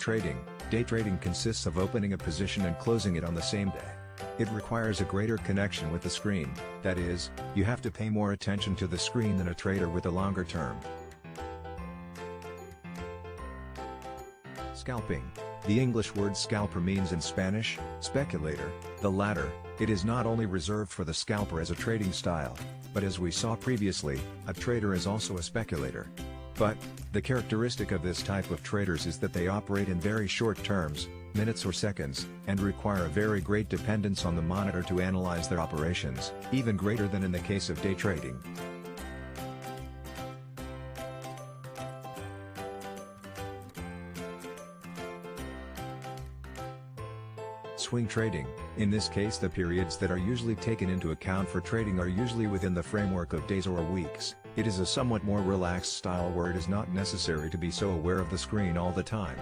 trading, day trading consists of opening a position and closing it on the same day. It requires a greater connection with the screen, that is, you have to pay more attention to the screen than a trader with a longer term. Scalping. The English word scalper means in Spanish, speculator. The latter, it is not only reserved for the scalper as a trading style, but as we saw previously, a trader is also a speculator. But, the characteristic of this type of traders is that they operate in very short terms, minutes or seconds, and require a very great dependence on the monitor to analyze their operations, even greater than in the case of day trading. Swing trading. In this case, the periods that are usually taken into account for trading are usually within the framework of days or weeks. It is a somewhat more relaxed style where it is not necessary to be so aware of the screen all the time.